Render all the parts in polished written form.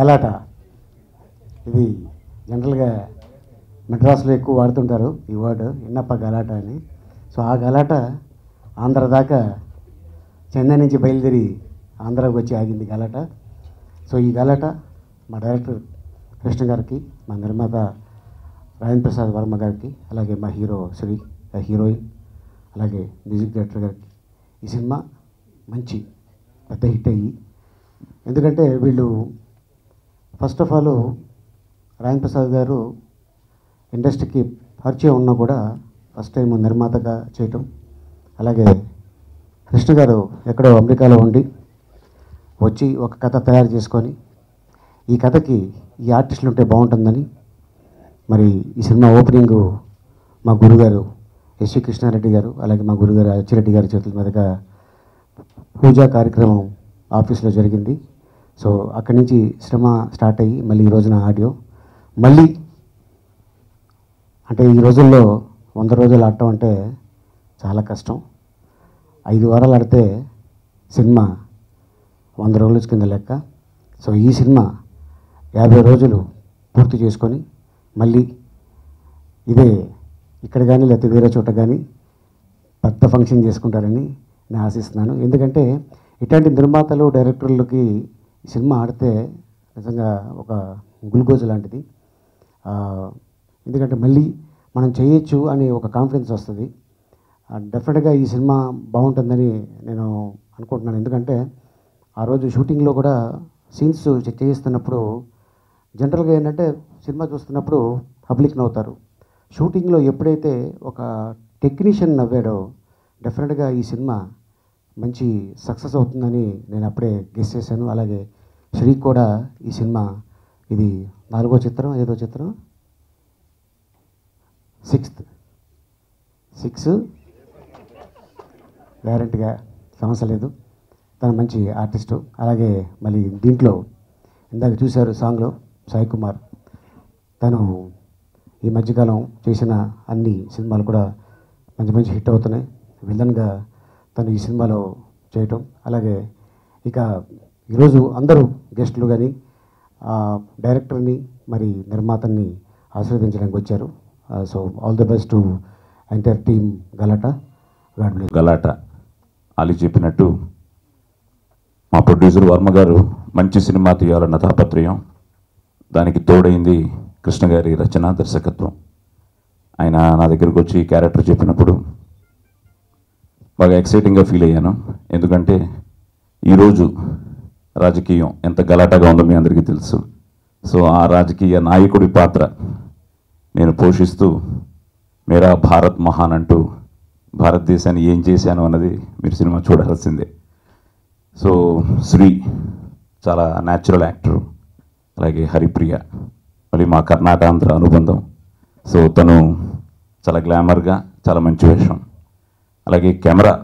గలాట. ఇది జనరల్గా మెడ్రాస్లో ఎక్కువ వాడుతుంటారు ఈ వర్డ్, ఇన్నప్ప గలాట అని. సో ఆ గలాట ఆంధ్ర దాకా, చెన్నై నుంచి బయలుదేరి ఆంధ్రాకి వచ్చి ఆగింది గలాట. సో ఈ గలాట మా డైరెక్టర్ కృష్ణ గారికి, మా నిర్మాత రాజేంద్ర ప్రసాద్ వర్మ గారికి, అలాగే మా హీరోయిన్, అలాగే మ్యూజిక్ డైరెక్టర్ గారికి ఈ సినిమా మంచి పెద్ద హిట్ అయ్యి, ఎందుకంటే వీళ్ళు first of all Rajendra Prasad గారు ఇండస్ట్రీకి పరిచయం ఉన్నా కూడా ఫస్ట్ టైం నిర్మాతగా చేయటం, అలాగే కృష్ణ గారు ఎక్కడో అమెరికాలో ఉండి వచ్చి ఒక కథ తయారు చేసుకొని ఈ కథకి ఈ ఆర్టిస్టులు ఉంటే బాగుంటుందని, మరి ఈ సినిమా ఓపెనింగ్ మా గురుగారు ఎస్వి కృష్ణారెడ్డి గారు, అలాగే మా గురుగారు అచ్చిరెడ్డి గారి చేతుల మీదుగా పూజా కార్యక్రమం ఆఫీస్లో జరిగింది. సో అక్కడి నుంచి శ్రమ స్టార్ట్ అయ్యి మళ్ళీ ఈ రోజున ఆడియో, మళ్ళీ అంటే ఈ రోజుల్లో 100 రోజులు ఆడటం అంటే చాలా కష్టం. 5 వారాలు ఆడితే సినిమా 100 రోజుల కింద లెక్క. సో ఈ సినిమా 50 రోజులు పూర్తి చేసుకొని మళ్ళీ ఇదే ఇక్కడ కానీ లేకపోతే వేరే చోట కానీ పెద్ద ఫంక్షన్ చేసుకుంటారని నేను ఆశిస్తున్నాను. ఎందుకంటే ఇట్లాంటి నిర్మాతలు డైరెక్టర్లకి ఈ సినిమా ఆడితే నిజంగా ఒక గ్లూకోజ్ లాంటిది. ఎందుకంటే మళ్ళీ మనం చేయొచ్చు అని ఒక కాన్ఫిడెన్స్ వస్తుంది. డెఫినెట్గా ఈ సినిమా బాగుంటుందని నేను అనుకుంటున్నాను. ఎందుకంటే ఆ రోజు షూటింగ్లో కూడా సీన్స్ చేయిస్తున్నప్పుడు జనరల్గా ఏంటంటే సినిమా చూస్తున్నప్పుడు పబ్లిక్ నవ్వుతారు. షూటింగ్లో ఎప్పుడైతే ఒక టెక్నీషియన్ నవ్వాడో డెఫినెట్గా ఈ సినిమా మంచి సక్సెస్ అవుతుందని నేను అప్పుడే గెస్ చేశాను. అలాగే శ్రీ కూడా ఈ సినిమా ఇది 4వ చిత్రం, 5వ చిత్రం, 6 గ్యారెంటీగా సమస్య లేదు. తను మంచి ఆర్టిస్టు. అలాగే మళ్ళీ దీంట్లో ఇందాక చూశారు సాంగ్లో సాయి కుమార్, తను ఈ మధ్యకాలం చేసిన అన్ని సినిమాలు కూడా మంచి మంచి హిట్ అవుతున్నాయి. విలన్గా తను ఈ సినిమాలో చేయటం, అలాగే ఇక ఈరోజు అందరూ గెస్టులు కానీ డైరెక్టర్ని మరి నిర్మాతని ఆశీర్వదించడానికి వచ్చారు. So all the best to entire team Galatta. Galatta Ali చెప్పినట్టు మా ప్రొడ్యూసర్ వర్మ గారు మంచి సినిమా తీయాలన్న తాపత్రయం, దానికి తోడైంది కృష్ణ గారి రచన దర్శకత్వం. ఆయన నా దగ్గరకు వచ్చి క్యారెక్టర్ చెప్పినప్పుడు బాగా ఎక్సైటింగ్గా ఫీల్ అయ్యాను. ఎందుకంటే ఈరోజు రాజకీయం ఎంత గలాటాగా ఉందో మీ అందరికీ తెలుసు. సో ఆ రాజకీయ నాయకుడి పాత్ర నేను పోషిస్తూ మేరా భారత్ మహాన్ అంటూ భారతదేశాన్ని ఏం చేశాను అన్నది మీరు సినిమా చూడాల్సిందే. సో శ్రీ చాలా న్యాచురల్ యాక్టర్, అలాగే హరిప్రియ మళ్ళీ మా కర్ణాటక అనుబంధం. సో తను చాలా గ్లామర్గా చాలా మంచి వేషం, అలాగే కెమెరా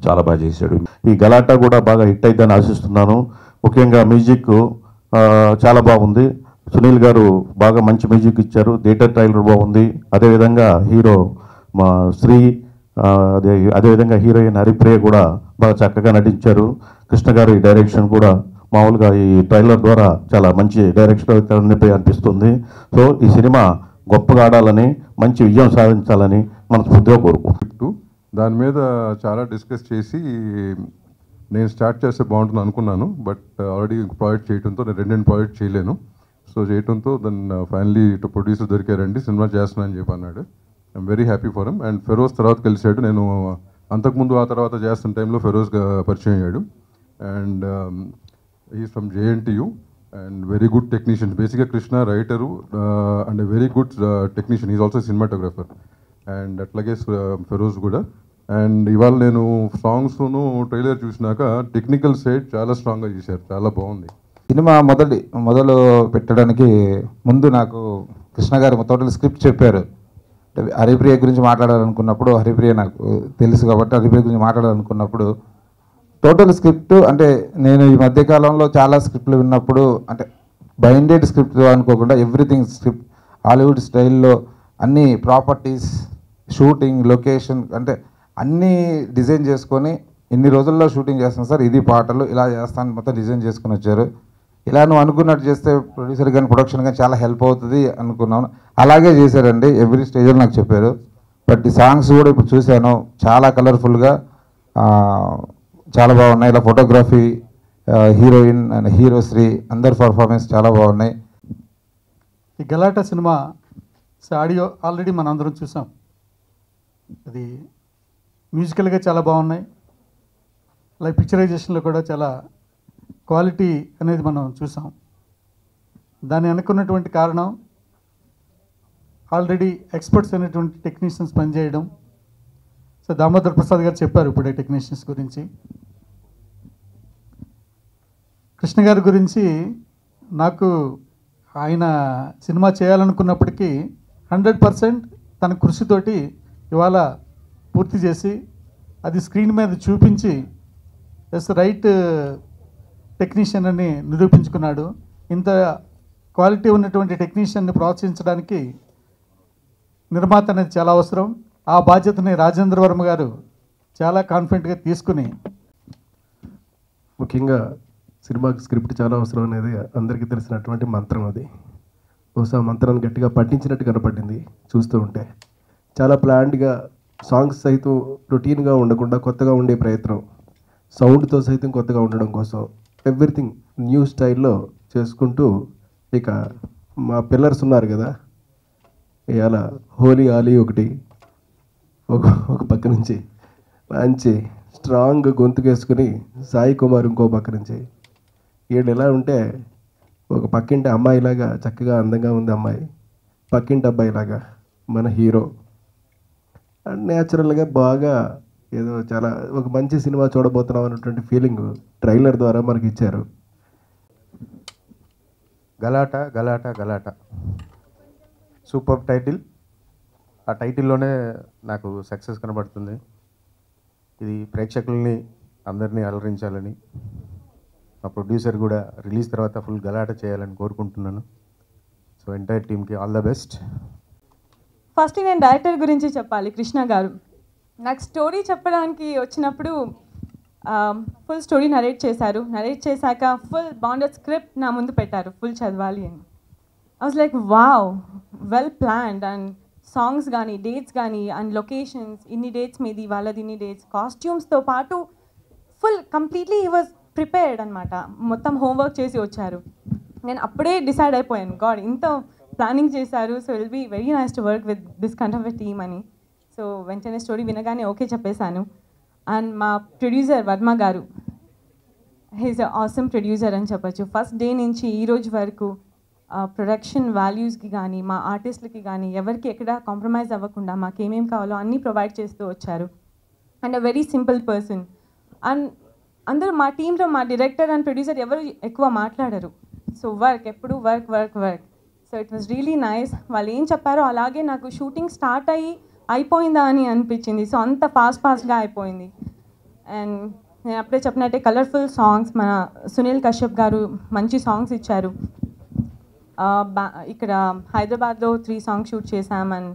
చాలా బాగా చేశాడు. ఈ గలాటా కూడా బాగా హిట్ అయిద్దని ఆశిస్తున్నాను. ముఖ్యంగా మ్యూజిక్ చాలా బాగుంది. సునీల్ గారు బాగా మంచి మ్యూజిక్ ఇచ్చారు. థియేటర్ ట్రైలర్ బాగుంది. అదేవిధంగా హీరో మా శ్రీ, అదేవిధంగా హీరోయిన్ హరిప్రియ కూడా బాగా చక్కగా నటించారు. కృష్ణ గారి డైరెక్షన్ కూడా మామూలుగా ఈ ట్రైలర్ ద్వారా చాలా మంచి డైరెక్షన్ అనిపిస్తుంది. సో ఈ సినిమా గొప్పగా ఆడాలని, మంచి విజయం సాధించాలని మనస్ఫూర్తిగా కోరుకుంటున్నాను. దాని మీద చాలా డిస్కస్ చేసి నేను స్టార్ట్ చేస్తే బాగుంటుంది అనుకున్నాను. బట్ ఆల్రెడీ ప్రాజెక్ట్ చేయడంతో నేను 2 ప్రాజెక్ట్ చేయలేను. సో చేయడంతో దాన్ని ఫైనలీ ఇటు ప్రొడ్యూసర్ దొరికారండి, సినిమా చేస్తున్నానని చెప్పి అన్నాడు. I'm very happy for him. And Feroz తర్వాత కలిసాడు. నేను అంతకుముందు ఆ తర్వాత చేస్తున్న టైంలో ఫెరోజ్గా పరిచయం అయ్యాడు. And he's from JNTU and very good technician. బేసిక్గా Krishna writer and very good technician. Is also cinematographer. And అట్లాగే ఫెరోజ్ కూడా. అండ్ ఇవాళ నేను సాంగ్స్ను ట్రైలర్ చూసినాక టెక్నికల్ సైడ్ చాలా స్ట్రాంగ్గా చేశారు, చాలా బాగుంది. సినిమా మొదలు పెట్టడానికి ముందు నాకు కృష్ణ గారు టోటల్ స్క్రిప్ట్ చెప్పారు. హరిప్రియ గురించి మాట్లాడాలనుకున్నప్పుడు, హరిప్రియ నాకు తెలుసు కాబట్టి హరిప్రియ గురించి మాట్లాడాలనుకున్నప్పుడు టోటల్ స్క్రిప్ట్, అంటే నేను ఈ మధ్యకాలంలో చాలా స్క్రిప్ట్లు విన్నప్పుడు అంటే బైండెడ్ స్క్రిప్ట్ అనుకోకుండా ఎవ్రీథింగ్ స్క్రిప్ట్ హాలీవుడ్ స్టైల్లో అన్ని ప్రాపర్టీస్, షూటింగ్ లొకేషన్ అంటే అన్నీ డిజైన్ చేసుకొని ఇన్ని రోజుల్లో షూటింగ్ చేస్తాను సార్, ఇది పాటలు ఇలా చేస్తాను మొత్తం డిజైన్ చేసుకుని వచ్చారు. ఇలా నువ్వు అనుకున్నట్టు చేస్తే ప్రొడ్యూసర్ కానీ ప్రొడక్షన్ కానీ చాలా హెల్ప్ అవుతుంది అనుకున్నాను. అలాగే చేశారండి. ఎవ్రీ స్టేజ్లో నాకు చెప్పారు. బట్ ఈ సాంగ్స్ కూడా ఇప్పుడు చూశాను, చాలా కలర్ఫుల్గా చాలా బాగున్నాయి. ఇలా ఫోటోగ్రఫీ, హీరోయిన్ అండ్ హీరోశ్రీ అందరి పర్ఫార్మెన్స్ చాలా బాగున్నాయి. ఈ గలాటా సినిమా ఆడియో ఆల్రెడీ మనం అందరం చూసాం. అది మ్యూజికల్గా చాలా బాగున్నాయి. అలాగే పిక్చరైజేషన్లో కూడా చాలా క్వాలిటీ అనేది మనం చూసాం. దాన్ని అనుకున్నటువంటి కారణం ఆల్రెడీ ఎక్స్పర్ట్స్ అయినటువంటి టెక్నీషియన్స్ పనిచేయడం. సో దామోదర్ ప్రసాద్ గారు చెప్పారు ఇప్పుడే టెక్నీషియన్స్ గురించి. కృష్ణ గారి గురించి నాకు ఆయన సినిమా చేయాలనుకున్నప్పటికీ 100% తన కృషితోటి ఇవాళ పూర్తి చేసి అది స్క్రీన్ మీద చూపించి ఎస్ రైట్ టెక్నీషియన్ అని నిరూపించుకున్నాడు. ఇంత క్వాలిటీ ఉన్నటువంటి టెక్నీషియన్ని ప్రోత్సహించడానికి నిర్మాత అనేది చాలా అవసరం. ఆ బాధ్యతని రాజేంద్ర వర్మ గారు చాలా కాన్ఫిడెంట్గా తీసుకుని, ముఖ్యంగా సినిమాకి స్క్రిప్ట్ చాలా అవసరం అనేది అందరికీ తెలిసినటువంటి మంత్రం. అది బహుశా మంత్రాన్ని గట్టిగా పట్టించినట్టు కనపడింది చూస్తూ ఉంటే. చాలా ప్లాన్డ్గా సాంగ్స్ సైతం రొటీన్గా ఉండకుండా కొత్తగా ఉండే ప్రయత్నం, సౌండ్తో సైతం కొత్తగా ఉండడం కోసం ఎవ్రీథింగ్ న్యూ స్టైల్లో చేసుకుంటూ, ఇక మా పిల్లర్స్ ఉన్నారు కదా, ఇవాళ హోలీ ఆలీ ఒకటి ఒక పక్క నుంచి మంచి స్ట్రాంగ్ గొంతుకేసుకుని సాయి కుమార్ ఇంకో పక్క నుంచి, వీళ్ళు ఎలా ఉంటే ఒక పక్కింటి అమ్మాయిలాగా చక్కగా అందంగా ఉంది అమ్మాయి, పక్కింటి అబ్బాయిలాగా మన హీరో. అండ్ న్యాచురల్గా బాగా ఏదో చాలా ఒక మంచి సినిమా చూడబోతున్నాం అన్నటువంటి ఫీలింగ్ ట్రైలర్ ద్వారా మనకి ఇచ్చారు. Galatta Galatta Galatta super title. ఆ టైటిల్లోనే నాకు సక్సెస్ కనబడుతుంది. ఇది ప్రేక్షకుల్ని అందరినీ అలరించాలని, మా ప్రొడ్యూసర్ కూడా రిలీజ్ తర్వాత ఫుల్ గలాటా చేయాలని కోరుకుంటున్నాను. సో ఎంటైర్ టీమ్కి ఆల్ ద బెస్ట్. ఫస్ట్ నేను డైరెక్టర్ గురించి చెప్పాలి. కృష్ణ గారు నాకు స్టోరీ చెప్పడానికి వచ్చినప్పుడు ఫుల్ స్టోరీ నరేట్ చేశారు. నరేట్ చేశాక ఫుల్ బాండెడ్ స్క్రిప్ట్ నా ముందు పెట్టారు, ఫుల్ చదవాలి అని. I was like wow, well planned. And songs కానీ డేట్స్ కానీ అండ్ లొకేషన్స్, ఇన్ని డేట్స్ మీది, వాళ్ళది ఇన్ని డేట్స్, కాస్ట్యూమ్స్తో పాటు full completely he was prepared అనమాట. మొత్తం హోంవర్క్ చేసి వచ్చారు. నేను అప్పుడే డిసైడ్ అయిపోయాను, గాడ్ ఇంత ప్లానింగ్ చేశారు, so will be very nice to work with this kind of a team అని. సో వెంటనే స్టోరీ వినగానే ఓకే చెప్పేశాను. అండ్ మా producer Varma garu, he's awesome producer అని చెప్పచ్చు. ఫస్ట్ డే నుంచి ఈ రోజు వరకు ప్రొడక్షన్ వాల్యూస్కి కానీ మా ఆర్టిస్టులకి కానీ ఎవరికి ఎక్కడ కాంప్రమైజ్ అవ్వకుండా మాకేమేం కావాలో అన్నీ ప్రొవైడ్ చేస్తూ వచ్చారు. And a very simple person. And అందరూ మా టీంలో మా డైరెక్టర్ అండ్ ప్రొడ్యూసర్ ఎవరు ఎక్కువ మాట్లాడరు. సో వర్క్, ఎప్పుడు work work work. So it was really nice. వాళ్ళు ఏం చెప్పారో అలాగే నాకు షూటింగ్ స్టార్ట్ అయిపోయిందా అని అనిపించింది. సో అంత ఫాస్ట్గా అయిపోయింది. అండ్ నేను అప్పుడే చెప్పినట్టే కలర్ఫుల్ సాంగ్స్, మన సునీల్ కశ్యప్ గారు మంచి సాంగ్స్ ఇచ్చారు. ఇక్కడ హైదరాబాద్లో 3 సాంగ్స్ షూట్ చేశాం అండ్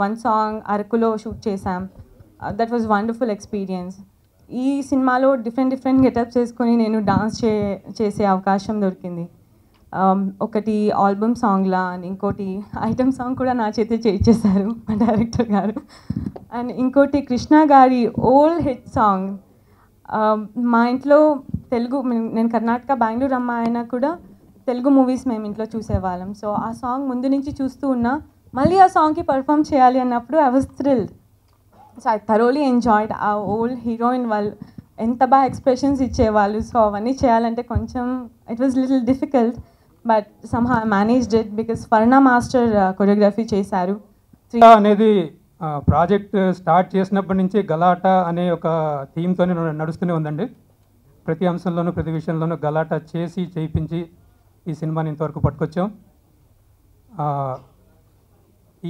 1 సాంగ్ అరకులో షూట్ చేశాం. That was wonderful experience. ఈ సినిమాలో డిఫరెంట్ గెటప్స్ వేసుకొని నేను డాన్స్ చేసే అవకాశం దొరికింది. ఒకటి ఆల్బమ్ సాంగ్లా అండ్ ఇంకోటి ఐటమ్ సాంగ్ కూడా నా చేతి చేయించేశారు మా డైరెక్టర్ గారు. అండ్ ఇంకోటి కృష్ణ గారి ఓల్డ్ హిట్ సాంగ్. మా ఇంట్లో తెలుగు, నేను కర్ణాటక బెంగళూరు అమ్మాయి అయినా కూడా తెలుగు మూవీస్ మేము ఇంట్లో చూసేవాళ్ళం. సో ఆ సాంగ్ ముందు నుంచి చూస్తూ ఉన్నా, మళ్ళీ ఆ సాంగ్కి పర్ఫామ్ చేయాలి అన్నప్పుడు I was thrilled. So I thoroughly enjoyed. ఆ ఓల్డ్ హీరోయిన్ వాళ్ళు ఎంత బాగా ఎక్స్ప్రెషన్స్ ఇచ్చేవాళ్ళు. సో అవన్నీ చేయాలంటే కొంచెం it was little difficult, but somehow I managed it because ఫర్నా మాస్టర్ కొరియోగ్రఫీ చేశారు. అనేది ప్రాజెక్ట్ స్టార్ట్ చేసినప్పటి నుంచి గలాటా అనే ఒక థీమ్తోనే నడుస్తూనే ఉందండి. ప్రతి అంశంలోనూ ప్రతి విషయంలోనూ గలాటా చేయించి ఈ సినిమాని ఇంతవరకు పట్టుకొచ్చాం.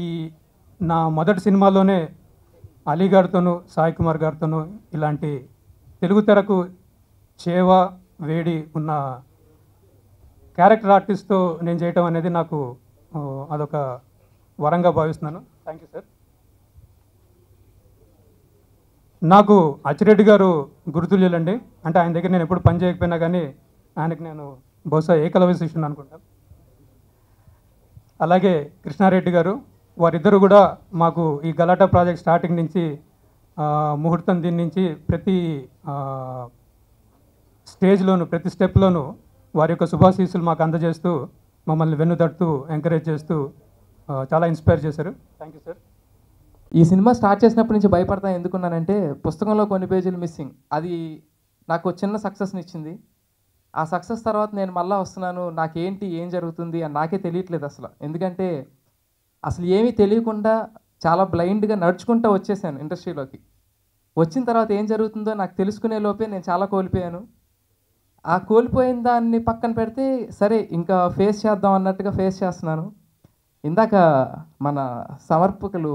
ఈ నా మొదటి సినిమాలోనే అలీ గారితోనూ సాయి కుమార్ గారితోనూ ఇలాంటి తెలుగు తెరకు చేవ వేడి ఉన్న క్యారెక్టర్ ఆర్టిస్ట్తో నేను చేయటం అనేది నాకు అదొక వరంగా భావిస్తున్నాను. Thank you sir. నాకు అచ్చిరెడ్డి గారు గురుతుల్యులండి. అంటే ఆయన దగ్గర నేను ఎప్పుడు పని చేయకపోయినా కానీ ఆయనకి నేను బహుశా ఏకలవ్య శిష్యుని అనుకుంటాం. అలాగే కృష్ణారెడ్డి గారు, వారిద్దరు కూడా మాకు ఈ గలాటా ప్రాజెక్ట్ స్టార్టింగ్ నుంచి ముహూర్తం దీని నుంచి ప్రతి స్టేజ్లోనూ ప్రతి స్టెప్లోనూ వారి యొక్క శుభాశీస్సులు మాకు అందజేస్తూ మమ్మల్ని వెన్నుతడుతూ ఎంకరేజ్ చేస్తూ చాలా ఇన్స్పైర్ చేశారు. Thank you sir. ఈ సినిమా స్టార్ట్ చేసినప్పటి నుంచి భయపడతా ఎందుకున్నానంటే పుస్తకంలో కొన్ని పేజీలు మిస్సింగ్, అది నాకు చిన్న సక్సెస్ని ఇచ్చింది. ఆ సక్సెస్ తర్వాత నేను మళ్ళీ వస్తున్నాను, నాకేంటి ఏం జరుగుతుంది అని నాకే తెలియట్లేదు అసలు. ఎందుకంటే అసలు ఏమీ తెలియకుండా చాలా బ్లైండ్గా నడుచుకుంటూ వచ్చేసాను ఇండస్ట్రీలోకి. వచ్చిన తర్వాత ఏం జరుగుతుందో నాకు తెలుసుకునే లోపే నేను చాలా కోల్పోయాను. ఆ కోల్పోయిన దాన్ని పక్కన పెడితే సరే ఇంకా ఫేస్ చేద్దాం అన్నట్టుగా ఫేస్ చేస్తున్నాను. ఇందాక మన సమర్పకులు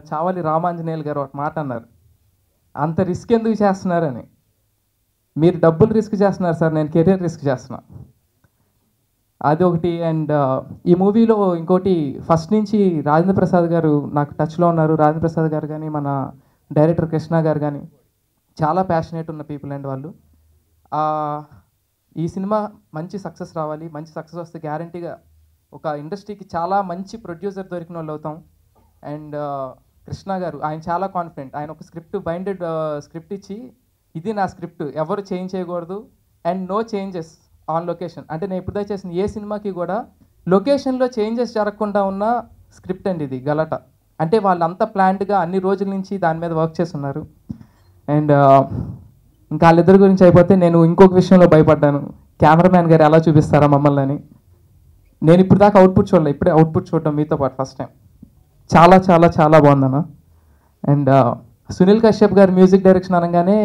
చావలి రామాంజనేయులు గారు ఒక మాట అన్నారు, అంత రిస్క్ ఎందుకు చేస్తున్నారని. మీరు డబ్బులు రిస్క్ చేస్తున్నారు సార్, నేను కెరీర్ రిస్క్ చేస్తున్నా, అది ఒకటి. అండ్ ఈ మూవీలో ఇంకోటి, ఫస్ట్ నుంచి రాజేంద్ర ప్రసాద్ గారు నాకు టచ్లో ఉన్నారు. రాజేంద్ర ప్రసాద్ గారు కానీ మన డైరెక్టర్ కృష్ణ గారు కానీ చాలా ప్యాషనేట్ ఉన్న పీపుల్ అండ్ వాళ్ళు. ఈ సినిమా మంచి సక్సెస్ రావాలి, మంచి సక్సెస్ వస్తే గ్యారంటీగా ఒక ఇండస్ట్రీకి చాలా మంచి ప్రొడ్యూసర్ దొరికిన వాళ్ళు అవుతాం. అండ్ కృష్ణ గారు ఆయన చాలా కాన్ఫిడెంట్, ఆయన ఒక బైండెడ్ స్క్రిప్ట్ ఇచ్చి ఇది నా స్క్రిప్ట్, ఎవరు చేంజ్ చేయకూడదు and no changes on location. అంటే నేను ఇప్పుడు చేసిన ఏ సినిమాకి కూడా లొకేషన్లో చేంజెస్ జరగకుండా ఉన్న స్క్రిప్ట్ అండి ఇది గలాటా. అంటే వాళ్ళంతా ప్లాన్డ్గా అన్ని రోజుల నుంచి దాని మీద వర్క్ చేస్తున్నారు. అండ్ ఇంకా వాళ్ళిద్దరి గురించి అయిపోతే నేను ఇంకొక విషయంలో భయపడ్డాను, కెమెరామ్యాన్ గారు ఎలా చూపిస్తారా మమ్మల్ని అని. నేను ఇప్పుడు దాకా అవుట్పుట్ చూడలే, ఇప్పుడే అవుట్పుట్ చూడటం మీతో పాటు ఫస్ట్ టైం. చాలా చాలా చాలా బాగుందన్న. అండ్ సునీల్ కశ్యప్ గారు మ్యూజిక్ డైరెక్షన్ అనగానే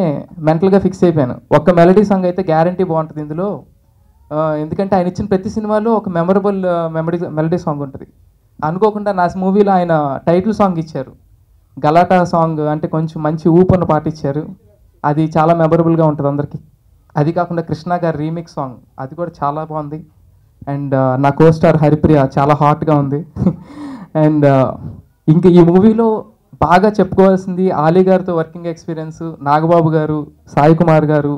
మెంటల్గా ఫిక్స్ అయిపోయాను. ఒక్క మెలడీ సాంగ్ అయితే గ్యారంటీ బాగుంటుంది ఇందులో, ఎందుకంటే ఆయన ఇచ్చిన ప్రతి సినిమాలో ఒక మెమరబుల్ మెలడీ సాంగ్ ఉంటుంది. అనుకోకుండా నా మూవీలో ఆయన టైటిల్ సాంగ్ ఇచ్చారు, గలాటా సాంగ్, అంటే కొంచెం మంచి ఊపున్న పాట ఇచ్చారు, అది చాలా మెమరబుల్గా ఉంటుంది అందరికీ. అది కాకుండా కృష్ణ గారి రీమిక్స్ సాంగ్ అది కూడా చాలా బాగుంది. అండ్ నా కోస్టార్ హరిప్రియ చాలా హాట్గా ఉంది. అండ్ ఇంకా ఈ మూవీలో బాగా చెప్పుకోవాల్సింది ఆలీ గారితో వర్కింగ్ ఎక్స్పీరియన్స్, నాగబాబు గారు, సాయి కుమార్ గారు.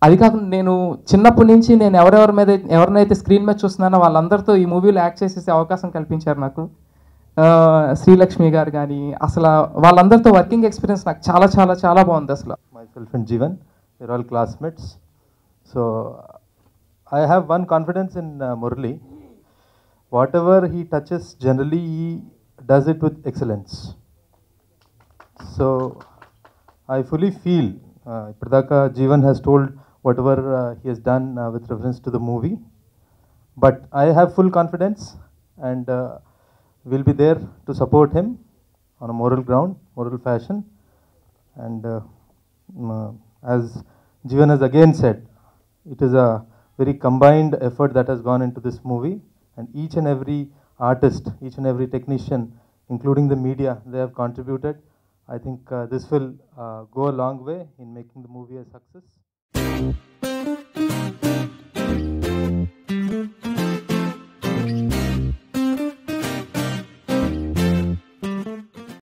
అది కాకుండా నేను చిన్నప్పటి నుంచి నేను ఎవరినైతే స్క్రీన్ మీద చూస్తున్నానో వాళ్ళందరితో ఈ మూవీలో యాక్ట్ చేసేసే అవకాశం కల్పించారు నాకు. శ్రీలక్ష్మి గారు కానీ, అసలు వాళ్ళందరితో వర్కింగ్ ఎక్స్పీరియన్స్ నాకు చాలా చాలా చాలా బాగుంది అసలు. Myself and Jeevan, we're all classmates. So I have one confidence in Murali. Whatever he touches, generally he does it with excellence. So I fully feel, Pradaka Jeevan has told whatever he has done with reference to the movie. But I have full confidence and we'll be there to support him on a moral ground, moral fashion. And as Jeevan has again said, it is a very combined effort that has gone into this movie, and each and every artist, each and every technician, including the media, they have contributed. I think this will go a long way in making the movie a success.